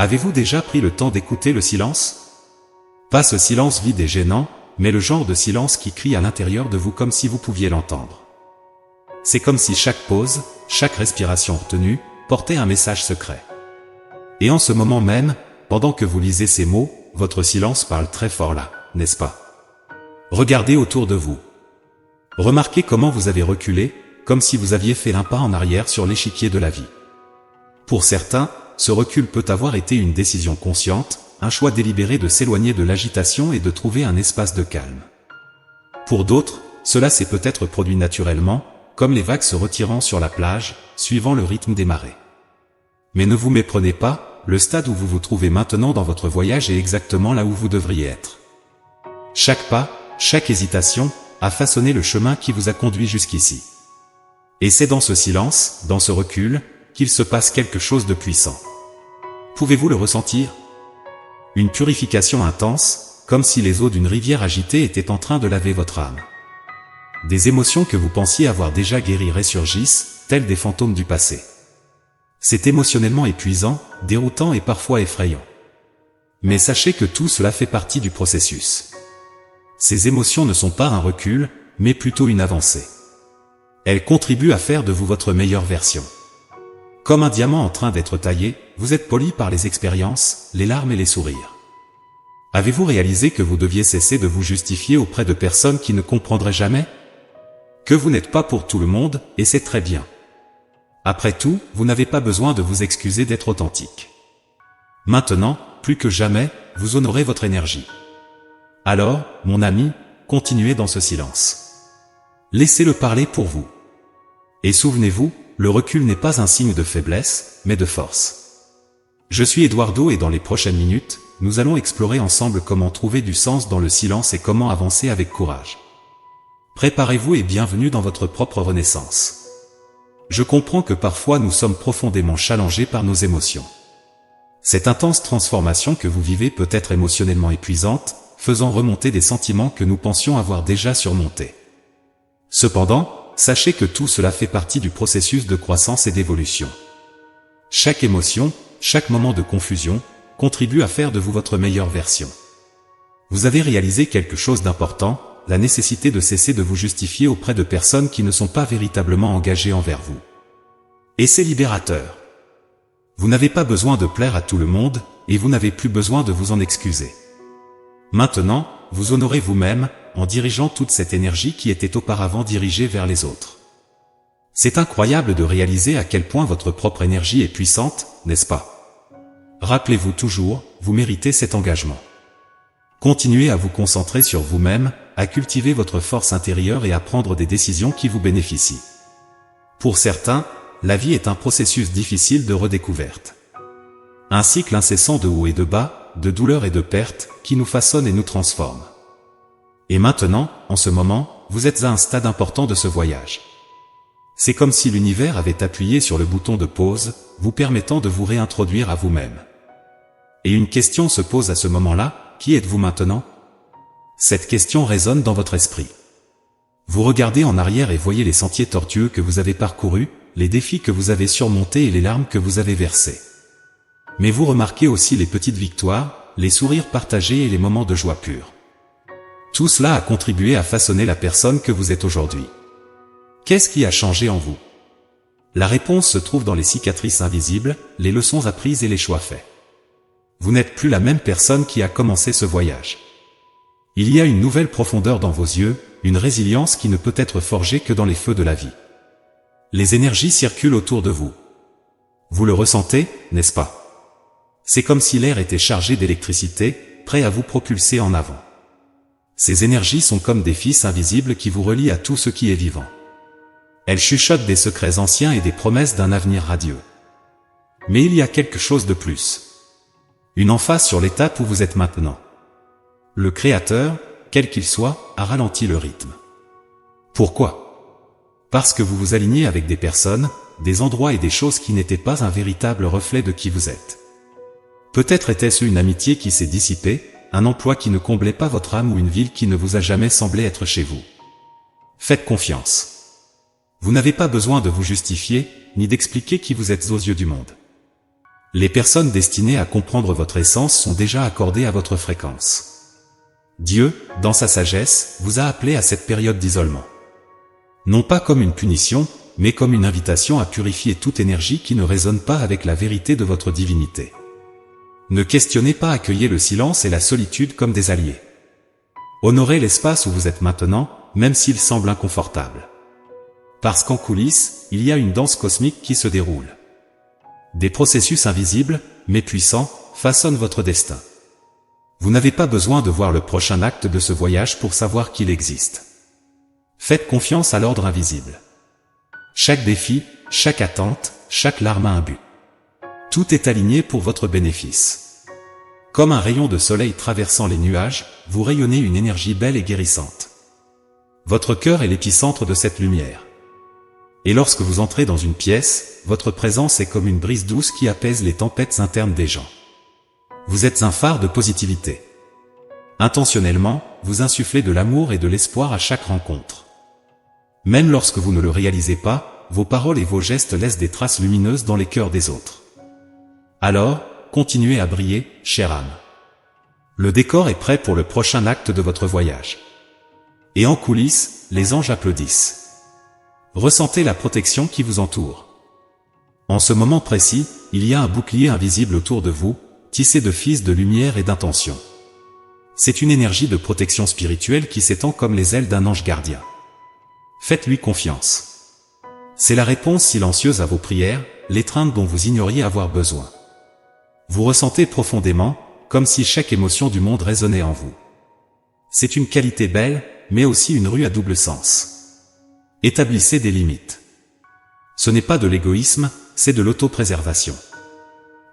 Avez-vous déjà pris le temps d'écouter le silence? Pas ce silence vide et gênant, mais le genre de silence qui crie à l'intérieur de vous comme si vous pouviez l'entendre. C'est comme si chaque pause, chaque respiration retenue, portait un message secret. Et en ce moment même, pendant que vous lisez ces mots, votre silence parle très fort là, n'est-ce pas? Regardez autour de vous. Remarquez comment vous avez reculé, comme si vous aviez fait un pas en arrière sur l'échiquier de la vie. Pour certains, ce recul peut avoir été une décision consciente, un choix délibéré de s'éloigner de l'agitation et de trouver un espace de calme. Pour d'autres, cela s'est peut-être produit naturellement, comme les vagues se retirant sur la plage, suivant le rythme des marées. Mais ne vous méprenez pas, le stade où vous vous trouvez maintenant dans votre voyage est exactement là où vous devriez être. Chaque pas, chaque hésitation, a façonné le chemin qui vous a conduit jusqu'ici. Et c'est dans ce silence, dans ce recul, qu'il se passe quelque chose de puissant. Pouvez-vous le ressentir? Une purification intense, comme si les eaux d'une rivière agitée étaient en train de laver votre âme. Des émotions que vous pensiez avoir déjà guéries ressurgissent, telles des fantômes du passé. C'est émotionnellement épuisant, déroutant et parfois effrayant. Mais sachez que tout cela fait partie du processus. Ces émotions ne sont pas un recul, mais plutôt une avancée. Elles contribuent à faire de vous votre meilleure version. Comme un diamant en train d'être taillé, vous êtes poli par les expériences, les larmes et les sourires. Avez-vous réalisé que vous deviez cesser de vous justifier auprès de personnes qui ne comprendraient jamais? Que vous n'êtes pas pour tout le monde, et c'est très bien. Après tout, vous n'avez pas besoin de vous excuser d'être authentique. Maintenant, plus que jamais, vous honorez votre énergie. Alors, mon ami, continuez dans ce silence. Laissez-le parler pour vous. Et souvenez-vous, le recul n'est pas un signe de faiblesse, mais de force. Je suis Eduardo et dans les prochaines minutes, nous allons explorer ensemble comment trouver du sens dans le silence et comment avancer avec courage. Préparez-vous et bienvenue dans votre propre renaissance. Je comprends que parfois nous sommes profondément challengés par nos émotions. Cette intense transformation que vous vivez peut être émotionnellement épuisante, faisant remonter des sentiments que nous pensions avoir déjà surmontés. Cependant, sachez que tout cela fait partie du processus de croissance et d'évolution. Chaque émotion, chaque moment de confusion, contribue à faire de vous votre meilleure version. Vous avez réalisé quelque chose d'important, la nécessité de cesser de vous justifier auprès de personnes qui ne sont pas véritablement engagées envers vous. Et c'est libérateur. Vous n'avez pas besoin de plaire à tout le monde, et vous n'avez plus besoin de vous en excuser. Maintenant, vous honorez vous-même, en dirigeant toute cette énergie qui était auparavant dirigée vers les autres. C'est incroyable de réaliser à quel point votre propre énergie est puissante, n'est-ce pas? Rappelez-vous toujours, vous méritez cet engagement. Continuez à vous concentrer sur vous-même, à cultiver votre force intérieure et à prendre des décisions qui vous bénéficient. Pour certains, la vie est un processus difficile de redécouverte. Un cycle incessant de hauts et de bas, de douleurs et de pertes, qui nous façonne et nous transforme. Et maintenant, en ce moment, vous êtes à un stade important de ce voyage. C'est comme si l'univers avait appuyé sur le bouton de pause, vous permettant de vous réintroduire à vous-même. Et une question se pose à ce moment-là, qui êtes-vous maintenant? Cette question résonne dans votre esprit. Vous regardez en arrière et voyez les sentiers tortueux que vous avez parcourus, les défis que vous avez surmontés et les larmes que vous avez versées. Mais vous remarquez aussi les petites victoires, les sourires partagés et les moments de joie pure. Tout cela a contribué à façonner la personne que vous êtes aujourd'hui. Qu'est-ce qui a changé en vous? La réponse se trouve dans les cicatrices invisibles, les leçons apprises et les choix faits. Vous n'êtes plus la même personne qui a commencé ce voyage. Il y a une nouvelle profondeur dans vos yeux, une résilience qui ne peut être forgée que dans les feux de la vie. Les énergies circulent autour de vous. Vous le ressentez, n'est-ce pas? C'est comme si l'air était chargé d'électricité, prêt à vous propulser en avant. Ces énergies sont comme des fils invisibles qui vous relient à tout ce qui est vivant. Elles chuchotent des secrets anciens et des promesses d'un avenir radieux. Mais il y a quelque chose de plus. Une emphase sur l'étape où vous êtes maintenant. Le Créateur, quel qu'il soit, a ralenti le rythme. Pourquoi? Parce que vous vous alignez avec des personnes, des endroits et des choses qui n'étaient pas un véritable reflet de qui vous êtes. Peut-être était-ce une amitié qui s'est dissipée, un emploi qui ne comblait pas votre âme ou une ville qui ne vous a jamais semblé être chez vous. Faites confiance. Vous n'avez pas besoin de vous justifier, ni d'expliquer qui vous êtes aux yeux du monde. Les personnes destinées à comprendre votre essence sont déjà accordées à votre fréquence. Dieu, dans sa sagesse, vous a appelé à cette période d'isolement. Non pas comme une punition, mais comme une invitation à purifier toute énergie qui ne résonne pas avec la vérité de votre divinité. Ne questionnez pas, accueillez le silence et la solitude comme des alliés. Honorez l'espace où vous êtes maintenant, même s'il semble inconfortable. Parce qu'en coulisses, il y a une danse cosmique qui se déroule. Des processus invisibles, mais puissants, façonnent votre destin. Vous n'avez pas besoin de voir le prochain acte de ce voyage pour savoir qu'il existe. Faites confiance à l'ordre invisible. Chaque défi, chaque attente, chaque larme a un but. Tout est aligné pour votre bénéfice. Comme un rayon de soleil traversant les nuages, vous rayonnez une énergie belle et guérissante. Votre cœur est l'épicentre de cette lumière. Et lorsque vous entrez dans une pièce, votre présence est comme une brise douce qui apaise les tempêtes internes des gens. Vous êtes un phare de positivité. Intentionnellement, vous insufflez de l'amour et de l'espoir à chaque rencontre. Même lorsque vous ne le réalisez pas, vos paroles et vos gestes laissent des traces lumineuses dans les cœurs des autres. Alors, continuez à briller, chère âme. Le décor est prêt pour le prochain acte de votre voyage. Et en coulisses, les anges applaudissent. Ressentez la protection qui vous entoure. En ce moment précis, il y a un bouclier invisible autour de vous, tissé de fils de lumière et d'intention. C'est une énergie de protection spirituelle qui s'étend comme les ailes d'un ange gardien. Faites-lui confiance. C'est la réponse silencieuse à vos prières, l'étreinte dont vous ignoriez avoir besoin. Vous ressentez profondément, comme si chaque émotion du monde résonnait en vous. C'est une qualité belle, mais aussi une rue à double sens. Établissez des limites. Ce n'est pas de l'égoïsme, c'est de l'autopréservation.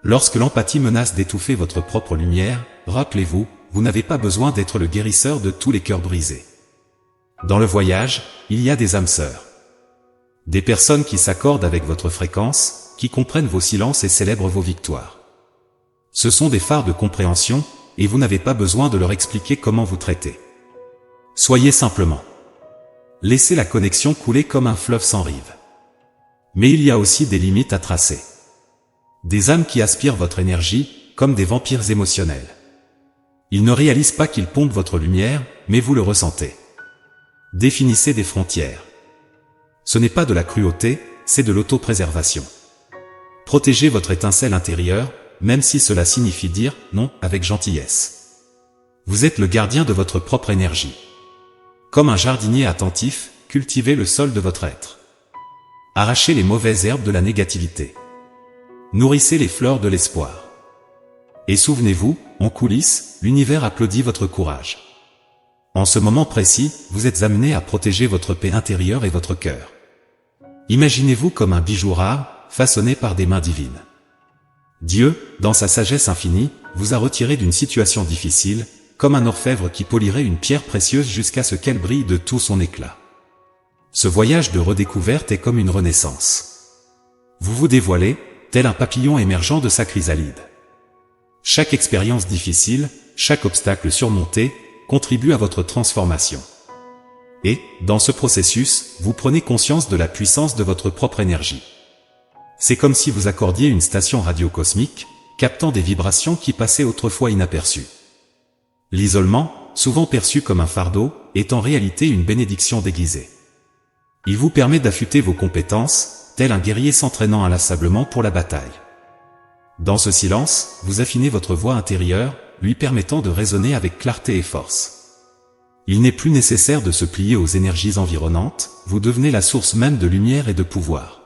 Lorsque l'empathie menace d'étouffer votre propre lumière, rappelez-vous, vous n'avez pas besoin d'être le guérisseur de tous les cœurs brisés. Dans le voyage, il y a des âmes sœurs. Des personnes qui s'accordent avec votre fréquence, qui comprennent vos silences et célèbrent vos victoires. Ce sont des phares de compréhension, et vous n'avez pas besoin de leur expliquer comment vous traitez. Soyez simplement. Laissez la connexion couler comme un fleuve sans rive. Mais il y a aussi des limites à tracer. Des âmes qui aspirent votre énergie, comme des vampires émotionnels. Ils ne réalisent pas qu'ils pompent votre lumière, mais vous le ressentez. Définissez des frontières. Ce n'est pas de la cruauté, c'est de l'autopréservation. Protégez votre étincelle intérieure, même si cela signifie dire non avec gentillesse. Vous êtes le gardien de votre propre énergie. Comme un jardinier attentif, cultivez le sol de votre être. Arrachez les mauvaises herbes de la négativité. Nourrissez les fleurs de l'espoir. Et souvenez-vous, en coulisses, l'univers applaudit votre courage. En ce moment précis, vous êtes amené à protéger votre paix intérieure et votre cœur. Imaginez-vous comme un bijou rare, façonné par des mains divines. Dieu, dans sa sagesse infinie, vous a retiré d'une situation difficile, comme un orfèvre qui polirait une pierre précieuse jusqu'à ce qu'elle brille de tout son éclat. Ce voyage de redécouverte est comme une renaissance. Vous vous dévoilez, tel un papillon émergeant de sa chrysalide. Chaque expérience difficile, chaque obstacle surmonté, contribue à votre transformation. Et, dans ce processus, vous prenez conscience de la puissance de votre propre énergie. C'est comme si vous accordiez une station radio cosmique, captant des vibrations qui passaient autrefois inaperçues. L'isolement, souvent perçu comme un fardeau, est en réalité une bénédiction déguisée. Il vous permet d'affûter vos compétences, tel un guerrier s'entraînant inlassablement pour la bataille. Dans ce silence, vous affinez votre voix intérieure, lui permettant de résonner avec clarté et force. Il n'est plus nécessaire de se plier aux énergies environnantes, vous devenez la source même de lumière et de pouvoir.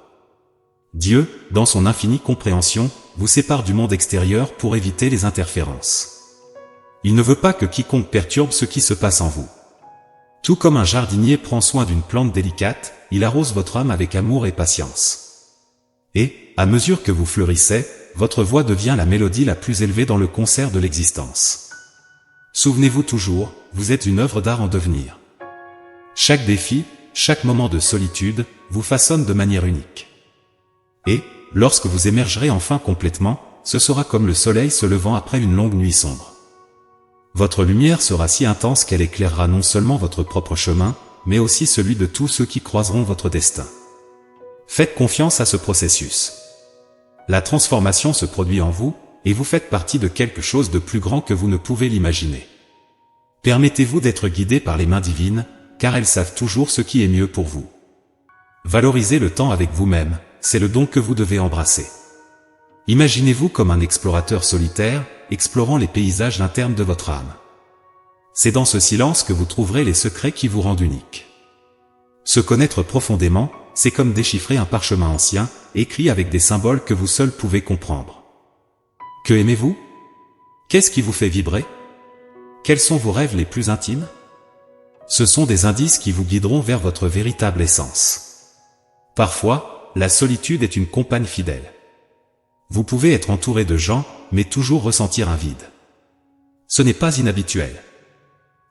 Dieu, dans son infinie compréhension, vous sépare du monde extérieur pour éviter les interférences. Il ne veut pas que quiconque perturbe ce qui se passe en vous. Tout comme un jardinier prend soin d'une plante délicate, il arrose votre âme avec amour et patience. Et, à mesure que vous fleurissez, votre voix devient la mélodie la plus élevée dans le concert de l'existence. Souvenez-vous toujours, vous êtes une œuvre d'art en devenir. Chaque défi, chaque moment de solitude, vous façonne de manière unique. Et, lorsque vous émergerez enfin complètement, ce sera comme le soleil se levant après une longue nuit sombre. Votre lumière sera si intense qu'elle éclairera non seulement votre propre chemin, mais aussi celui de tous ceux qui croiseront votre destin. Faites confiance à ce processus. la transformation se produit en vous, et vous faites partie de quelque chose de plus grand que vous ne pouvez l'imaginer. Permettez-vous d'être guidé par les mains divines, car elles savent toujours ce qui est mieux pour vous. Valorisez le temps avec vous-même, c'est le don que vous devez embrasser. Imaginez-vous comme un explorateur solitaire, explorant les paysages internes de votre âme. C'est dans ce silence que vous trouverez les secrets qui vous rendent unique. Se connaître profondément, c'est comme déchiffrer un parchemin ancien, écrit avec des symboles que vous seul pouvez comprendre. Que aimez-vous? Qu'est-ce qui vous fait vibrer? Quels sont vos rêves les plus intimes? Ce sont des indices qui vous guideront vers votre véritable essence. Parfois, la solitude est une compagne fidèle. Vous pouvez être entouré de gens, mais toujours ressentir un vide. Ce n'est pas inhabituel.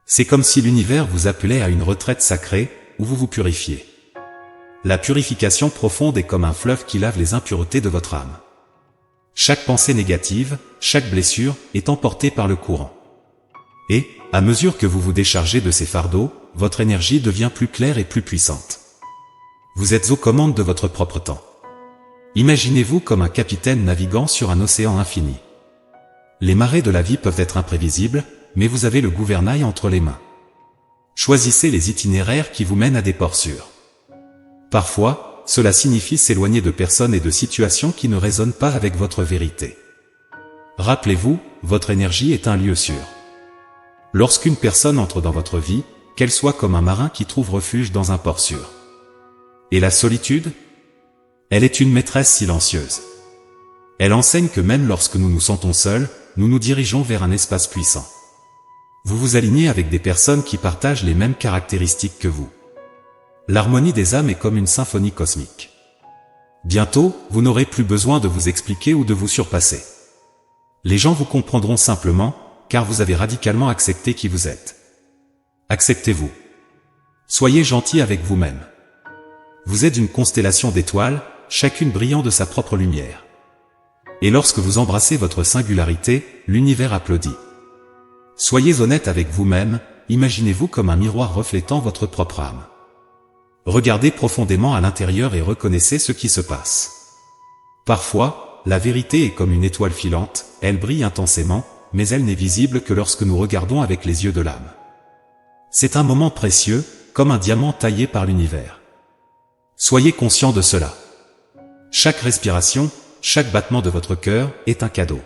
C'est comme si l'univers vous appelait à une retraite sacrée, où vous vous purifiez. La purification profonde est comme un fleuve qui lave les impuretés de votre âme. Chaque pensée négative, chaque blessure, est emportée par le courant. Et, à mesure que vous vous déchargez de ces fardeaux, votre énergie devient plus claire et plus puissante. Vous êtes aux commandes de votre propre temps. Imaginez-vous comme un capitaine naviguant sur un océan infini. Les marées de la vie peuvent être imprévisibles, mais vous avez le gouvernail entre les mains. Choisissez les itinéraires qui vous mènent à des ports sûrs. Parfois, cela signifie s'éloigner de personnes et de situations qui ne résonnent pas avec votre vérité. Rappelez-vous, votre énergie est un lieu sûr. Lorsqu'une personne entre dans votre vie, qu'elle soit comme un marin qui trouve refuge dans un port sûr. Et la solitude? Elle est une maîtresse silencieuse. Elle enseigne que même lorsque nous nous sentons seuls, nous nous dirigeons vers un espace puissant. Vous vous alignez avec des personnes qui partagent les mêmes caractéristiques que vous. L'harmonie des âmes est comme une symphonie cosmique. Bientôt, vous n'aurez plus besoin de vous expliquer ou de vous surpasser. Les gens vous comprendront simplement, car vous avez radicalement accepté qui vous êtes. Acceptez-vous. Soyez gentil avec vous-même. Vous êtes une constellation d'étoiles, chacune brillant de sa propre lumière. Et lorsque vous embrassez votre singularité, l'univers applaudit. Soyez honnête avec vous-même, imaginez-vous comme un miroir reflétant votre propre âme. Regardez profondément à l'intérieur et reconnaissez ce qui se passe. Parfois, la vérité est comme une étoile filante, elle brille intensément, mais elle n'est visible que lorsque nous regardons avec les yeux de l'âme. C'est un moment précieux, comme un diamant taillé par l'univers. Soyez conscient de cela. Chaque respiration, chaque battement de votre cœur est un cadeau.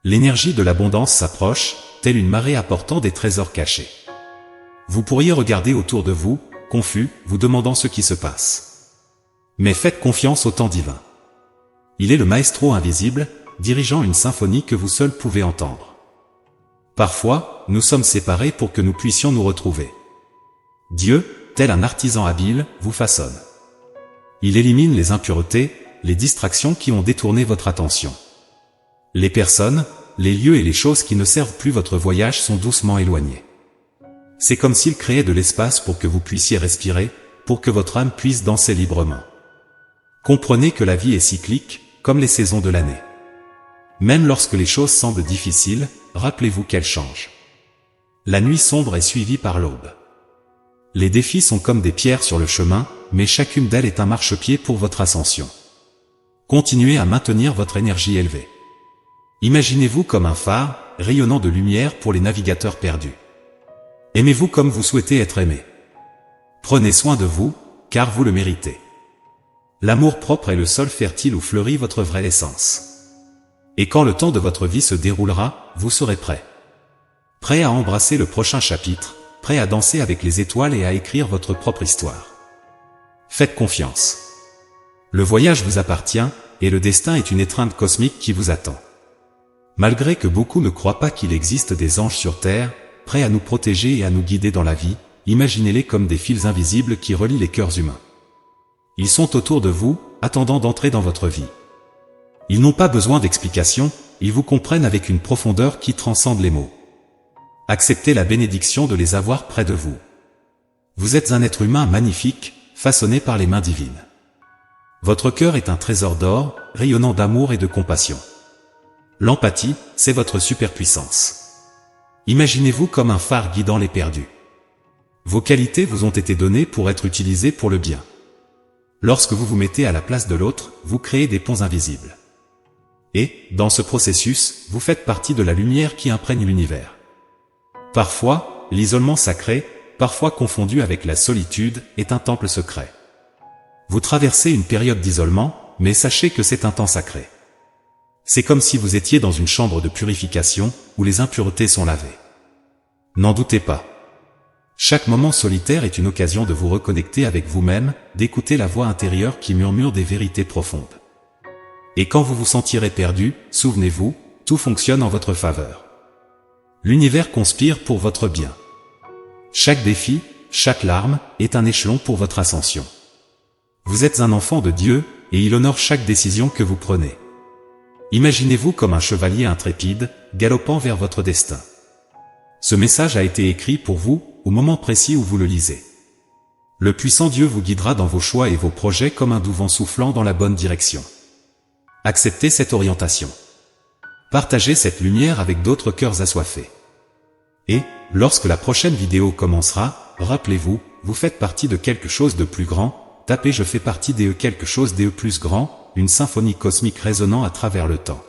L'énergie de l'abondance s'approche, telle une marée apportant des trésors cachés. Vous pourriez regarder autour de vous, confus, vous demandant ce qui se passe. Mais faites confiance au temps divin. Il est le maestro invisible, dirigeant une symphonie que vous seul pouvez entendre. Parfois, nous sommes séparés pour que nous puissions nous retrouver. Dieu, tel un artisan habile, vous façonne. Il élimine les impuretés, les distractions qui ont détourné votre attention. Les personnes, les lieux et les choses qui ne servent plus votre voyage sont doucement éloignés. C'est comme s'il créait de l'espace pour que vous puissiez respirer, pour que votre âme puisse danser librement. Comprenez que la vie est cyclique, comme les saisons de l'année. Même lorsque les choses semblent difficiles, rappelez-vous qu'elles changent. La nuit sombre est suivie par l'aube. Les défis sont comme des pierres sur le chemin, mais chacune d'elles est un marchepied pour votre ascension. Continuez à maintenir votre énergie élevée. Imaginez-vous comme un phare, rayonnant de lumière pour les navigateurs perdus. Aimez-vous comme vous souhaitez être aimé. Prenez soin de vous, car vous le méritez. L'amour propre est le sol fertile où fleurit votre vraie essence. Et quand le temps de votre vie se déroulera, vous serez prêt. Prêt à embrasser le prochain chapitre, prêt à danser avec les étoiles et à écrire votre propre histoire. Faites confiance. Le voyage vous appartient, et le destin est une étreinte cosmique qui vous attend. Malgré que beaucoup ne croient pas qu'il existe des anges sur terre, prêts à nous protéger et à nous guider dans la vie, imaginez-les comme des fils invisibles qui relient les cœurs humains. Ils sont autour de vous, attendant d'entrer dans votre vie. Ils n'ont pas besoin d'explications, ils vous comprennent avec une profondeur qui transcende les mots. Acceptez la bénédiction de les avoir près de vous. Vous êtes un être humain magnifique, façonné par les mains divines. Votre cœur est un trésor d'or, rayonnant d'amour et de compassion. L'empathie, c'est votre superpuissance. Imaginez-vous comme un phare guidant les perdus. Vos qualités vous ont été données pour être utilisées pour le bien. Lorsque vous vous mettez à la place de l'autre, vous créez des ponts invisibles. Et, dans ce processus, vous faites partie de la lumière qui imprègne l'univers. Parfois, l'isolement sacré, parfois confondu avec la solitude, est un temple secret. Vous traversez une période d'isolement, mais sachez que c'est un temps sacré. C'est comme si vous étiez dans une chambre de purification, où les impuretés sont lavées. N'en doutez pas. Chaque moment solitaire est une occasion de vous reconnecter avec vous-même, d'écouter la voix intérieure qui murmure des vérités profondes. Et quand vous vous sentirez perdu, souvenez-vous, tout fonctionne en votre faveur. L'univers conspire pour votre bien. Chaque défi, chaque larme, est un échelon pour votre ascension. Vous êtes un enfant de Dieu, et il honore chaque décision que vous prenez. Imaginez-vous comme un chevalier intrépide, galopant vers votre destin. Ce message a été écrit pour vous, au moment précis où vous le lisez. Le puissant Dieu vous guidera dans vos choix et vos projets comme un doux vent soufflant dans la bonne direction. Acceptez cette orientation. Partagez cette lumière avec d'autres cœurs assoiffés. Et, lorsque la prochaine vidéo commencera, rappelez-vous, vous faites partie de quelque chose de plus grand, tapez je fais partie de quelque chose de plus grand, une symphonie cosmique résonnant à travers le temps.